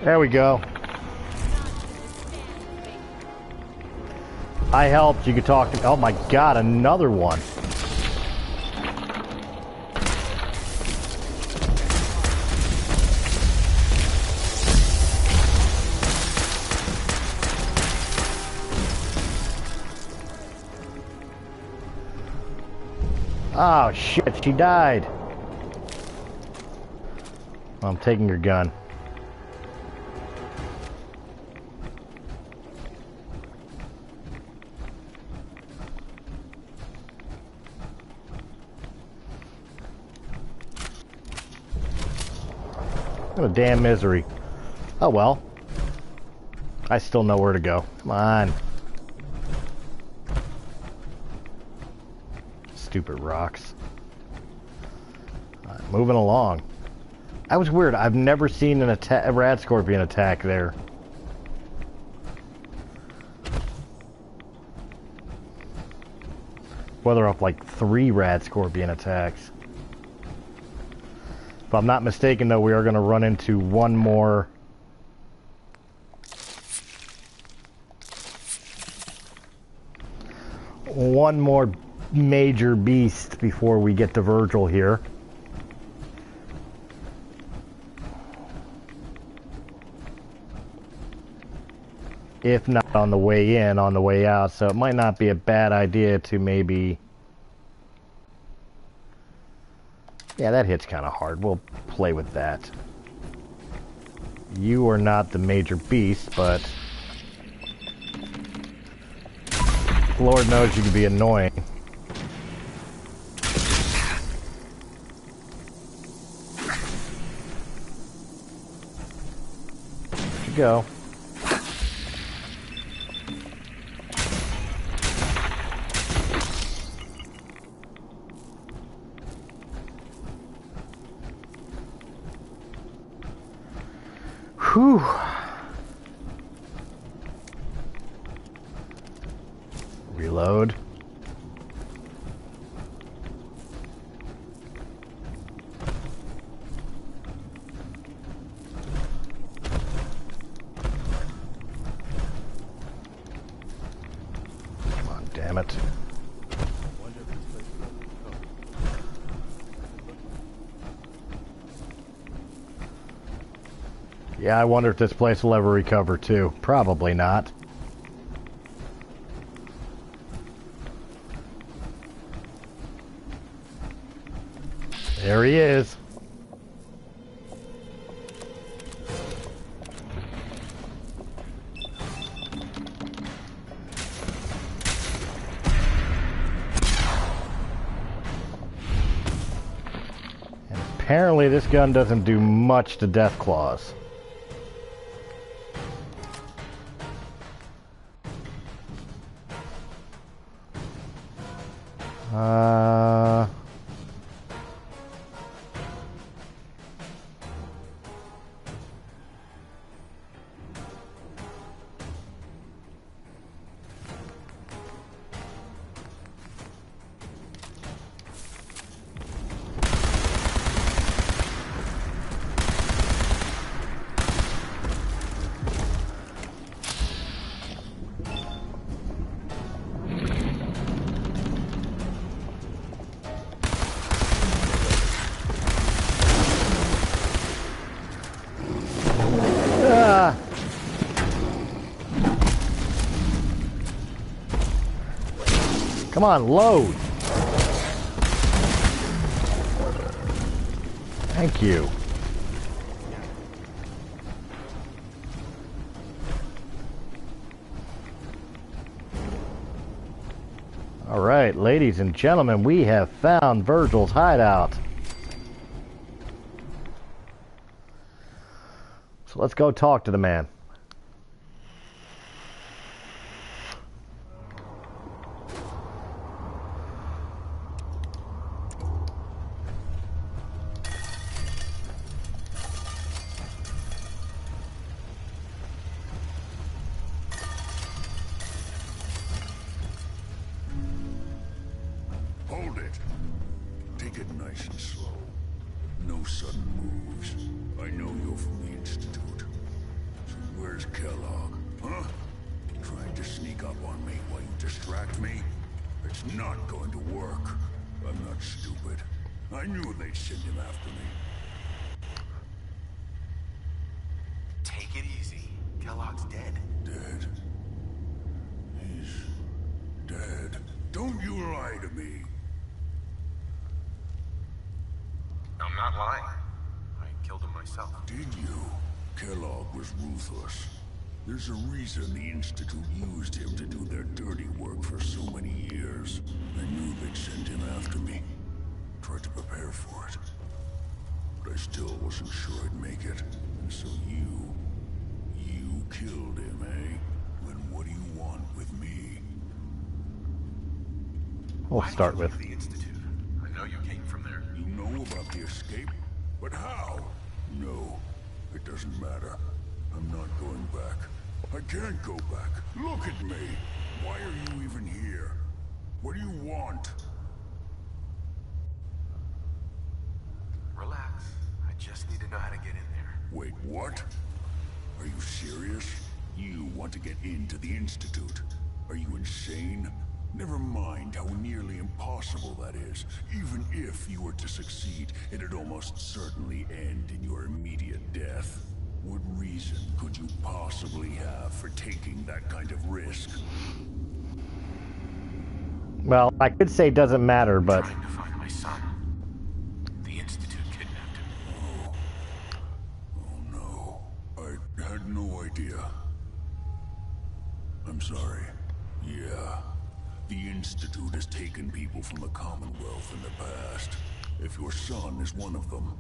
There we go. I helped. You could talk to... Oh my god, another one. Oh shit, she died. Well, I'm taking your gun. What a damn misery. Oh well. I still know where to go. Come on. Stupid rocks. Alright, moving along. That was weird. I've never seen a rat scorpion attack there. Whether up like 3 rat scorpion attacks. If I'm not mistaken, though, we are going to run into one more major beast before we get to Virgil here. If not on the way in, on the way out, so it might not be a bad idea to maybe... Yeah, that hit's kind of hard. We'll play with that. You are not the major beast, but... Lord knows you can be annoying. Where'd you go? Whew. Reload. Come on, damn it. Yeah, I wonder if this place will ever recover too. Probably not. There he is. And apparently this gun doesn't do much to death claws. Come on, load. Thank you. All right, ladies and gentlemen, we have found Virgil's hideout. So let's go talk to the man. Hold it. Take it nice and slow. No sudden moves. I know you're from the Institute. So where's Kellogg? Huh? Trying to sneak up on me while you distract me? It's not going to work. I'm not stupid. I knew they'd send him after me. Take it easy. Kellogg's dead. Dead? He's dead. Don't you lie to me. I'm not lying. I killed him myself. Did you? Kellogg was ruthless. There's a reason the Institute used him to do their dirty work for so many years. I knew they'd send him after me. Tried to prepare for it. But I still wasn't sure I'd make it. And so you killed him, eh? Then what do you want with me? We'll start with the Institute. I know you came from there. You know about the escape? But how? No, it doesn't matter. I'm not going back. I can't go back. Look at me. Why are you even here? What do you want? Relax. I just need to know how to get in there. Wait, what? Are you serious? You want to get into the Institute? Are you insane? Never mind how nearly impossible that is. Even if you were to succeed, it'd almost certainly end in your immediate death. What reason could you possibly have for taking that kind of risk? well, I could say doesn't matter, but Trying to find my son. The Institute kidnapped him. Oh no. I had no idea. I'm sorry. Yeah. The Institute has taken people from the Commonwealth in the past. If your son is one of them,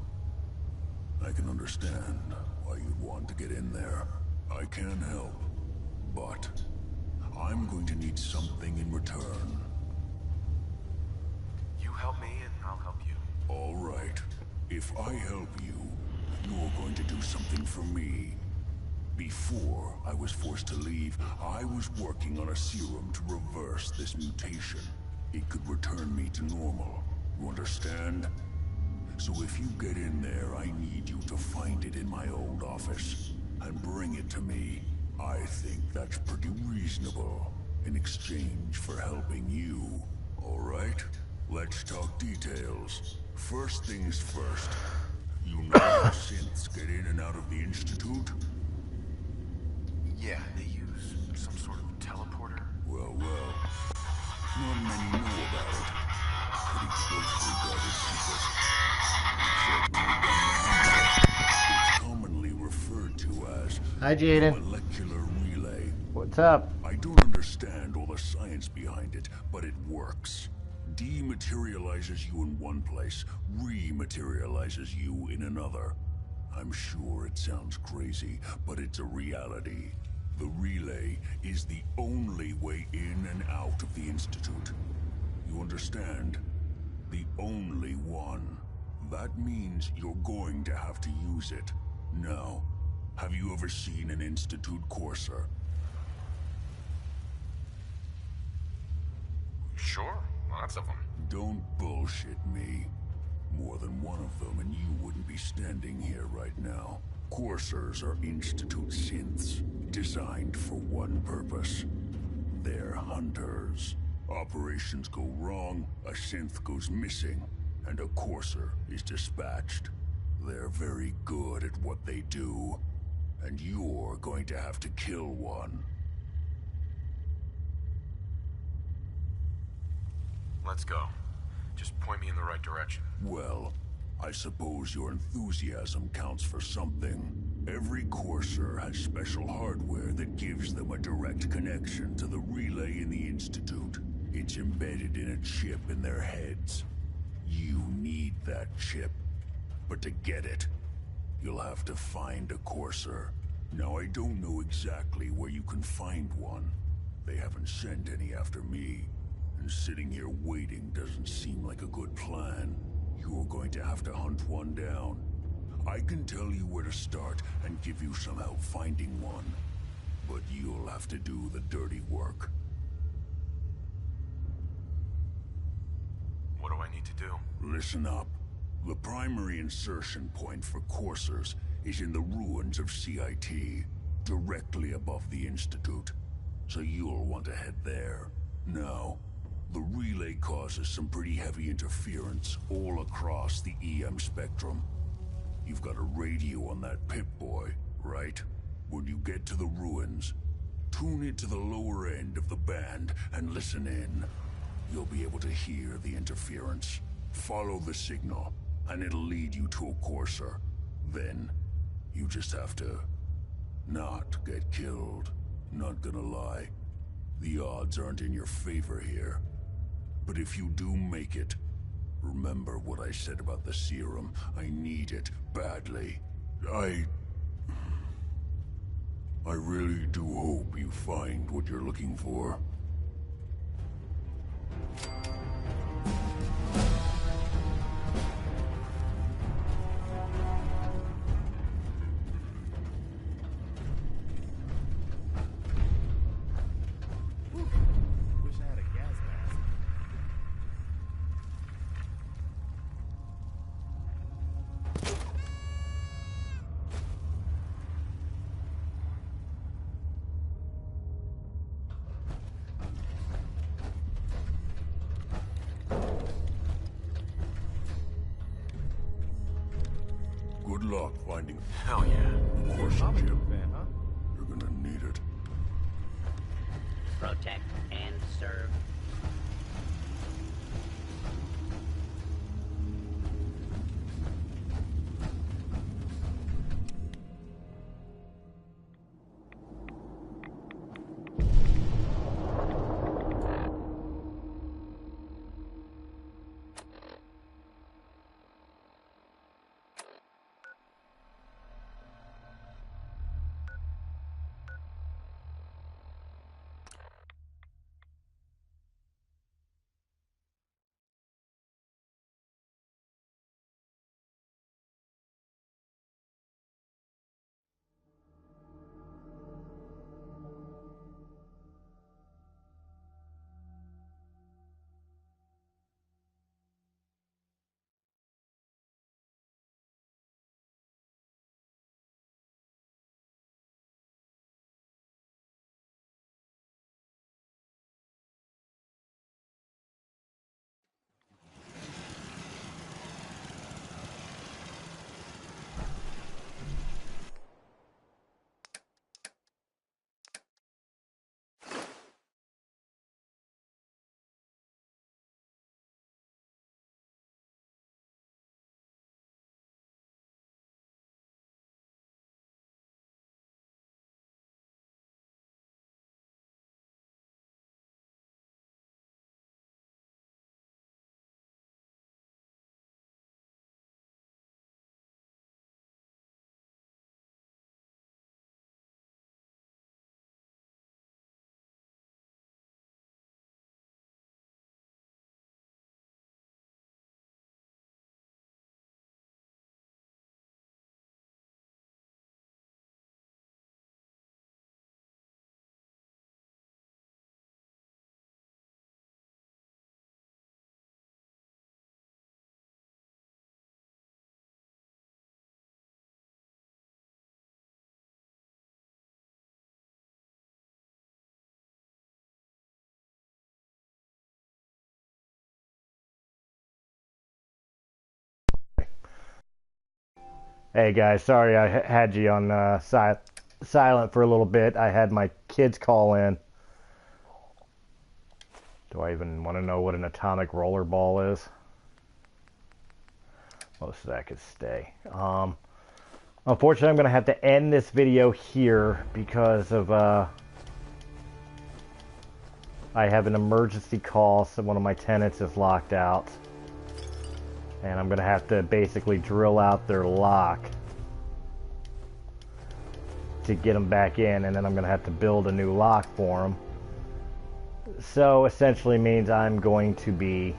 I can understand why you'd want to get in there. I can help, but I'm going to need something in return. You help me and I'll help you. All right. If I help you, you're going to do something for me. Before I was forced to leave, I was working on a serum to reverse this mutation. It could return me to normal. You understand? So if you get in there, I need you to find it in my old office and bring it to me. I think that's pretty reasonable in exchange for helping you. All right? Let's talk details. First things first. You know how synths get in and out of the Institute? Yeah, they use some sort of teleporter. Well, not many know about it. Pretty closely guarded secret. It's commonly referred to as Hi, the Jaden. molecular relay. What's up? I don't understand all the science behind it, but it works. Dematerializes you in one place, rematerializes you in another. I'm sure it sounds crazy, but it's a reality. The relay is the only way in and out of the Institute. You understand? The only one. That means you're going to have to use it. Now, have you ever seen an Institute courser? Sure, lots of them. Don't bullshit me. More than one of them, and you wouldn't be standing here right now. Coursers are Institute synths, designed for one purpose. They're hunters. Operations go wrong, a synth goes missing, and a courser is dispatched. They're very good at what they do, and you're going to have to kill one. Let's go. Just point me in the right direction. Well, I suppose your enthusiasm counts for something. Every courser has special hardware that gives them a direct connection to the relay in the Institute. It's embedded in a chip in their heads. You need that chip. But to get it, you'll have to find a courser. Now, I don't know exactly where you can find one. They haven't sent any after me. And sitting here waiting doesn't seem like a good plan. You're going to have to hunt one down. I can tell you where to start and give you some help finding one. But you'll have to do the dirty work. What do I need to do? Listen up. The primary insertion point for coursers is in the ruins of CIT, directly above the Institute. So you'll want to head there. Now, the relay causes some pretty heavy interference all across the EM spectrum. You've got a radio on that Pip-Boy, right? When you get to the ruins, tune it to the lower end of the band and listen in. You'll be able to hear the interference. Follow the signal, and it'll lead you to a courser. Then, you just have to not get killed. Not gonna lie, the odds aren't in your favor here. But if you do make it, remember what I said about the serum. I need it badly. I really do hope you find what you're looking for. Wish I had a gas mask. Good luck finding Hell yeah. a courser Comic chip. book fan, huh? You're gonna need it. Protect and serve. Hey guys, sorry I had you on silent for a little bit. I had my kids call in. Do I even want to know what an atomic roller ball is? Most of that could stay. Unfortunately, I'm going to have to end this video here because of I have an emergency call, so one of my tenants is locked out. And I'm going to have to basically drill out their lock to get them back in, and then I'm going to have to build a new lock for them. So essentially means I'm going to be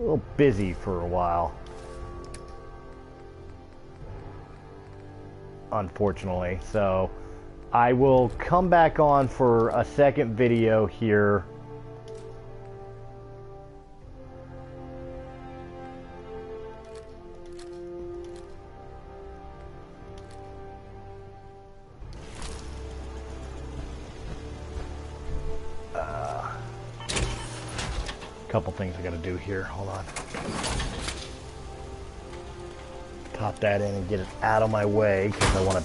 a little busy for a while, unfortunately. So I will come back on for a second video here. Couple things I gotta do here. Hold on. Pop that in and get it out of my way because I want to.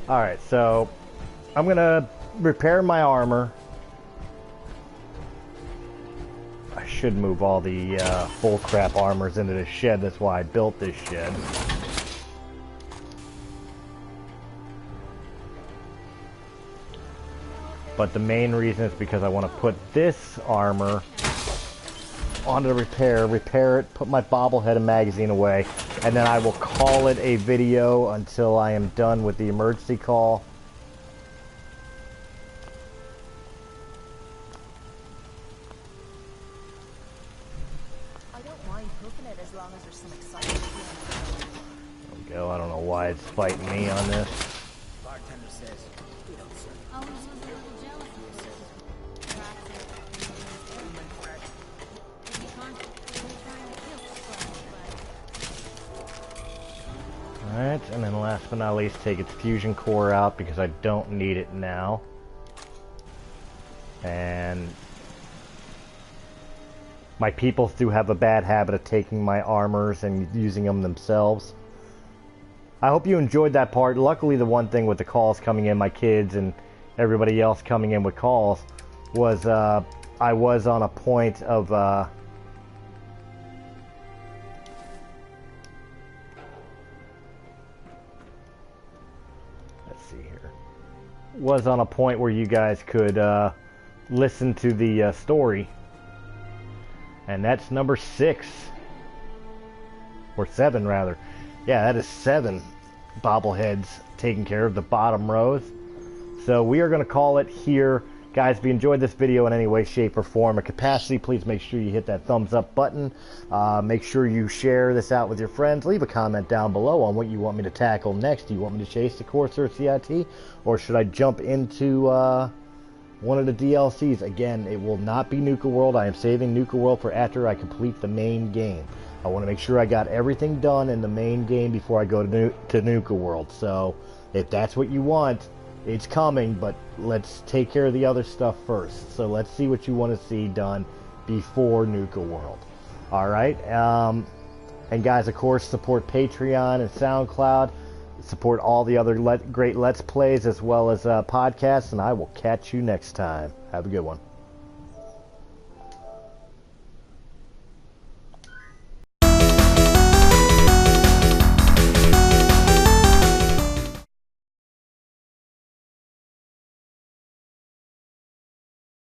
All right, so I'm gonna repair my armor. I should move all the full crap armors into the shed. That's why I built this shed. But the main reason is because I want to put this armor onto the repair it, put my bobblehead and magazine away, and then I will call it a video until I am done with the emergency call. I don't know why it's fighting me on this. Bartender says we don't serve. I was a little jealous of this. Perhaps if you can't, you're trying to kill. Alright, and then last but not least, take its fusion core out because I don't need it now. And my people do have a bad habit of taking my armors and using them themselves. I hope you enjoyed that part. Luckily, the one thing with the calls coming in, my kids and everybody else coming in with calls, was I was on a point of let's see here. Was on a point where you guys could listen to the story, and that's number 6 or 7 rather. Yeah, that is 7 bobbleheads taking care of the bottom rows. So we are going to call it here. Guys, if you enjoyed this video in any way, shape, or form or capacity, please make sure you hit that thumbs up button. Make sure you share this out with your friends. Leave a comment down below on what you want me to tackle next. Do you want me to chase the Corsair CIT? Or should I jump into one of the DLCs? Again, it will not be Nuka World. I am saving Nuka World for after I complete the main game. I want to make sure I got everything done in the main game before I go to Nuka World. So, if that's what you want, it's coming, but let's take care of the other stuff first. So, let's see what you want to see done before Nuka World. Alright? And guys, of course, support Patreon and SoundCloud. Support all the other great Let's Plays as well as podcasts, and I will catch you next time. Have a good one.